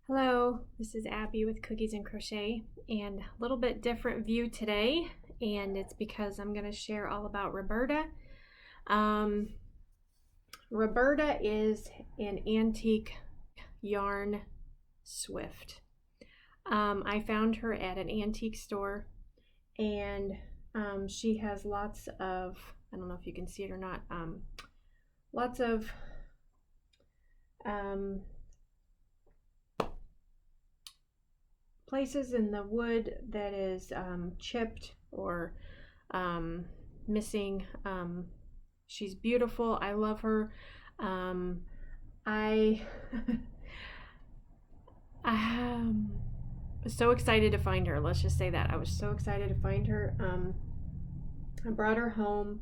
Hello, this is Abby with Cookies and Crochet, and a little bit different view today, and it's because I'm going to share all about Roberta. Roberta is an antique yarn swift. I found her at an antique store, and she has lots of, I don't know if you can see it or not, lots of places in the wood that is chipped or missing. She's beautiful. I love her. I I was so excited to find her. Let's just say that. I was so excited to find her. I brought her home.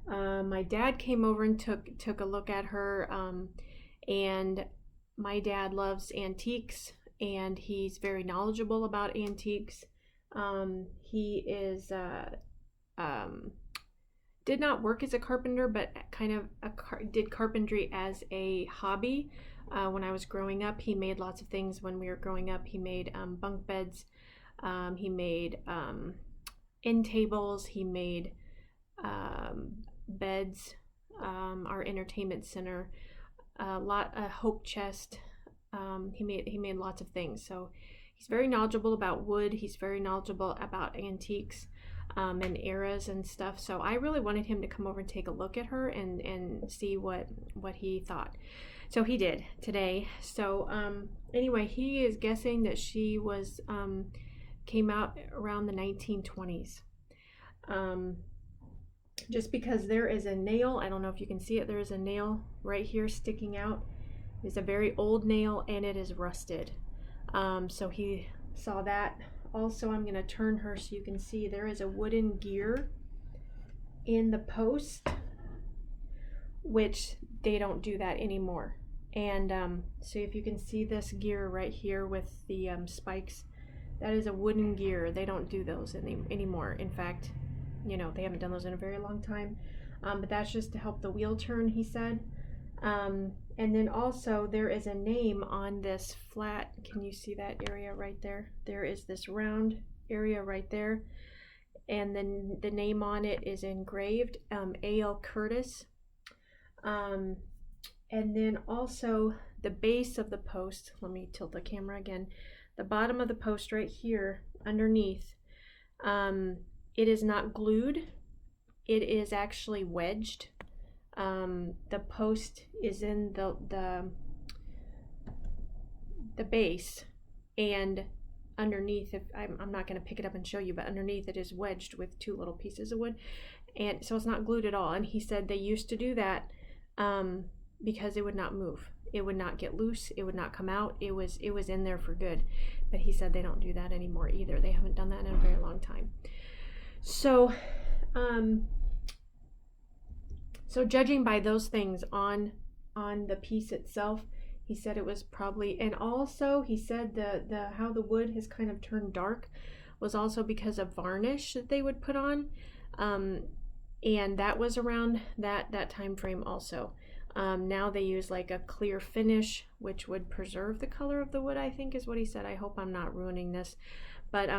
My dad came over and took a look at her. And my dad loves antiques, and he's very knowledgeable about antiques. He is did not work as a carpenter, but kind of did carpentry as a hobby. When I was growing up, he made lots of things. When we were growing up, he made bunk beds. He made end tables. He made beds. Our entertainment center. A hope chest. He made lots of things. So he's very knowledgeable about wood. He's very knowledgeable about antiques and eras and stuff. So I really wanted him to come over and take a look at her and see what he thought. So he did today. So anyway, he is guessing that she was came out around the 1920s. Just because there is a nail, I don't know if you can see it, there is a nail right here sticking out. It's a very old nail and it is rusted. So he saw that. Also, I'm going to turn her so you can see there is a wooden gear in the post, which they don't do that anymore. And so if you can see this gear right here with the spikes, that is a wooden gear. They don't do those anymore. In fact, you know, they haven't done those in a very long time. But that's just to help the wheel turn, he said. And then also there is a name on this flat. Can you see that area right there? There is this round area right there. And then the name on it is engraved, A.L. Curtis. And then also the base of the post, let me tilt the camera again. The bottom of the post right here underneath, it is not glued. It is actually wedged. The post is in the base, and underneath, if I'm not going to pick it up and show you, but underneath it is wedged with two little pieces of wood, and so it's not glued at all. And he said they used to do that because it would not move. It would not get loose. It would not come out. It was in there for good. But he said they don't do that anymore either. They haven't done that in a very long time. So so judging by those things on the piece itself, he said it was probably, and also he said the how the wood has kind of turned dark was also because of varnish that they would put on, and that was around that time frame also. Now they use like a clear finish, which would preserve the color of the wood, I think is what he said. I hope I'm not ruining this. But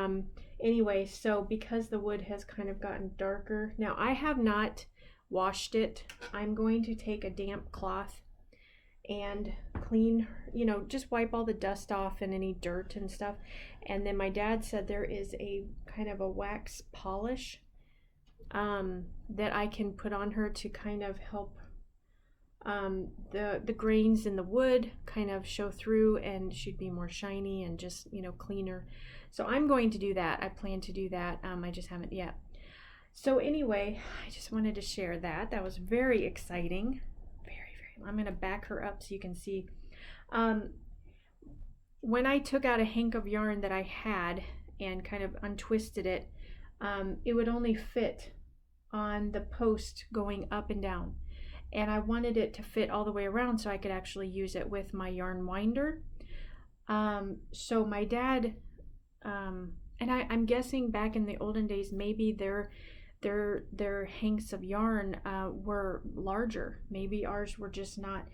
anyway, so because the wood has kind of gotten darker, now I have not washed it. I'm going to take a damp cloth and clean, you know, just wipe all the dust off and any dirt and stuff. And then my dad said there is a kind of a wax polish that I can put on her to kind of help the grains in the wood kind of show through, and she'd be more shiny and just, you know, cleaner. So I'm going to do that. I plan to do that. I just haven't yet. So anyway, I just wanted to share that. That was very exciting. Very. I'm going to back her up so you can see. When I took out a hank of yarn that I had and kind of untwisted it, it would only fit on the post going up and down. And I wanted it to fit all the way around so I could actually use it with my yarn winder. So my dad, and I'm guessing back in the olden days, maybe their hanks of yarn were larger. Maybe ours were just not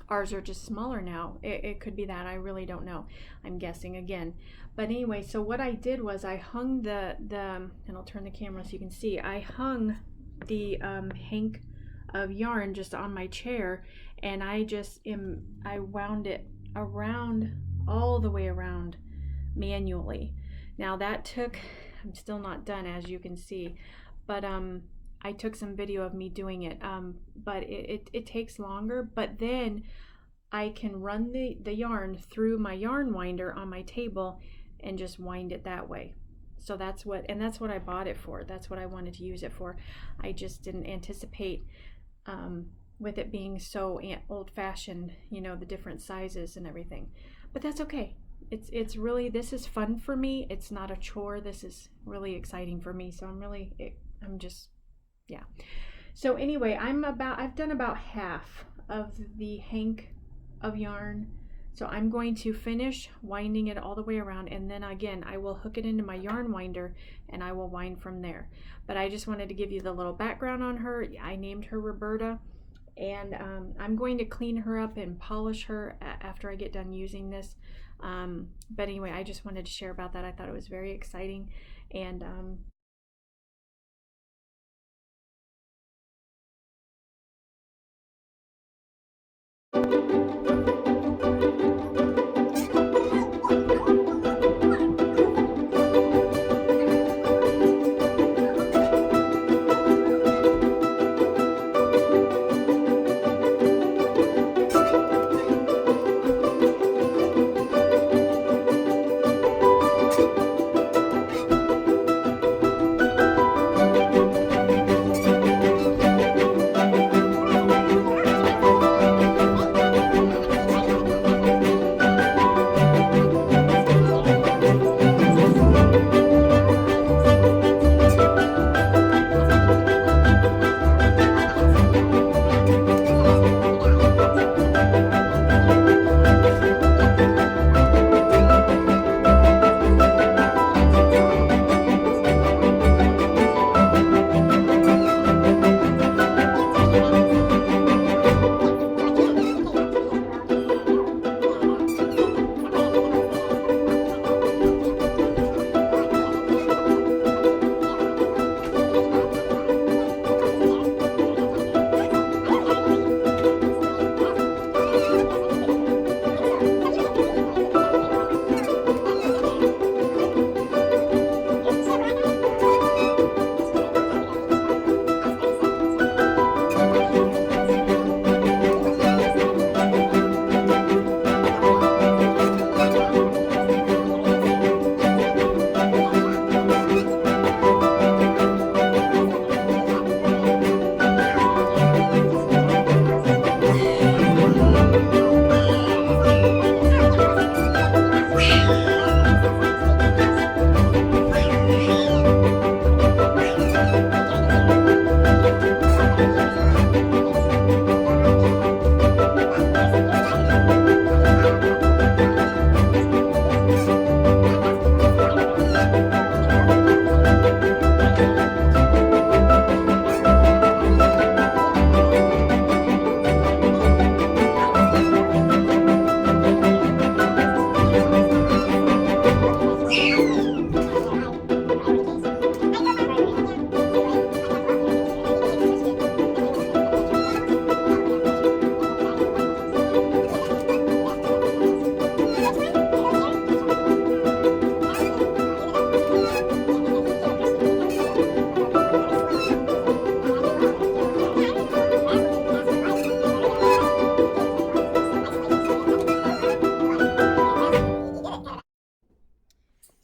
Ours are just smaller now. It could be that. I really don't know. I'm guessing again. But anyway, so what I did was I hung and I'll turn the camera so you can see. I hung the hank of yarn just on my chair, and I wound it around, all the way around, manually. Now that took, I'm still not done, as you can see, but I took some video of me doing it, but it takes longer. But then I can run the yarn through my yarn winder on my table and just wind it that way. So that's what I bought it for. That's what I wanted to use it for. I just didn't anticipate with it being so old-fashioned, you know, the different sizes and everything. But that's okay. It's really, this is fun for me. It's not a chore. This is really exciting for me. So I'm just, yeah. So anyway, I've done about half of the hank of yarn. So I'm going to finish winding it all the way around, and then again I will hook it into my yarn winder and I will wind from there. But I just wanted to give you the little background on her. I named her Roberta, and I'm going to clean her up and polish her after I get done using this. But anyway, I just wanted to share about that. I thought it was very exciting, and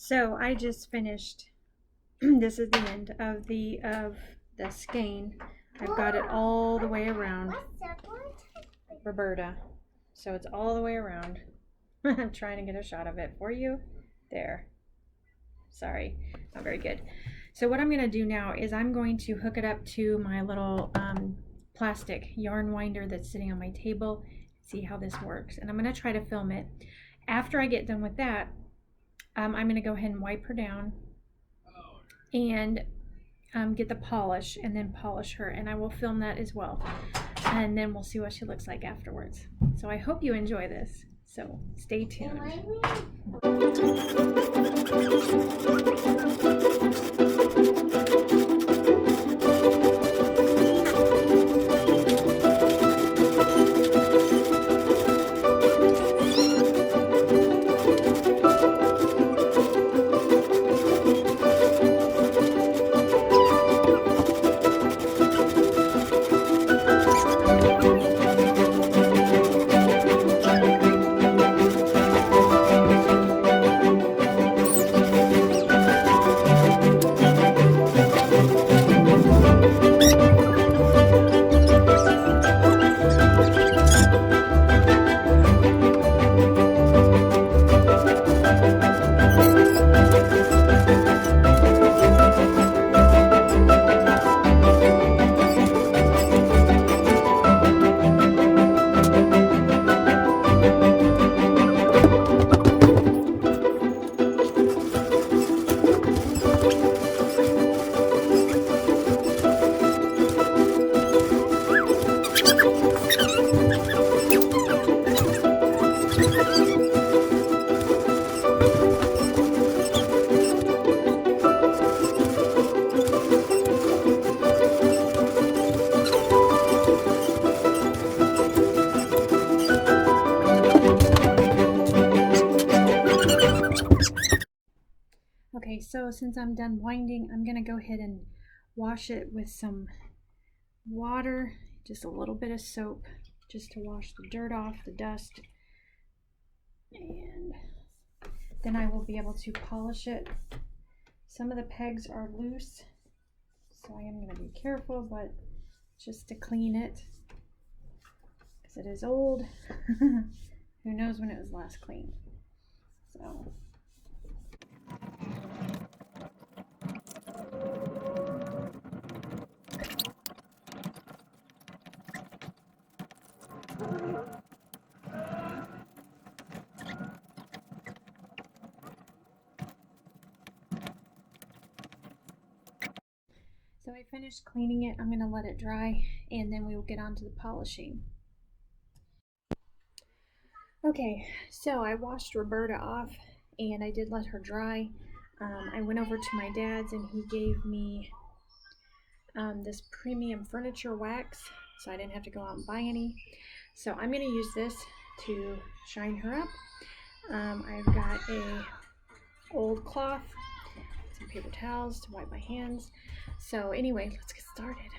so I just finished. This is the end of the skein. I've got it all the way around, Roberta. So it's all the way around. I'm trying to get a shot of it for you. There. Sorry, not very good. So what I'm going to do now is I'm going to hook it up to my little plastic yarn winder that's sitting on my table. See how this works. And I'm going to try to film it. After I get done with that, I'm going to go ahead and wipe her down and get the polish, and then polish her, and I will film that as well. and then we'll see what she looks like afterwards. So I hope you enjoy this. So stay tuned. Okay, so since I'm done winding, I'm gonna go ahead and wash it with some water, just a little bit of soap, just to wash the dirt off, the dust, and then I will be able to polish it. Some of the pegs are loose, so I am gonna be careful, but just to clean it, because it is old. Who knows when it was last cleaned. So I finished cleaning it. I'm going to let it dry, and then we will get on to the polishing. Okay, so I washed Roberta off, and I did let her dry. I went over to my dad's, and he gave me this premium furniture wax, so I didn't have to go out and buy any. So I'm going to use this to shine her up. I've got a old cloth, some paper towels to wipe my hands. So anyway, let's get started.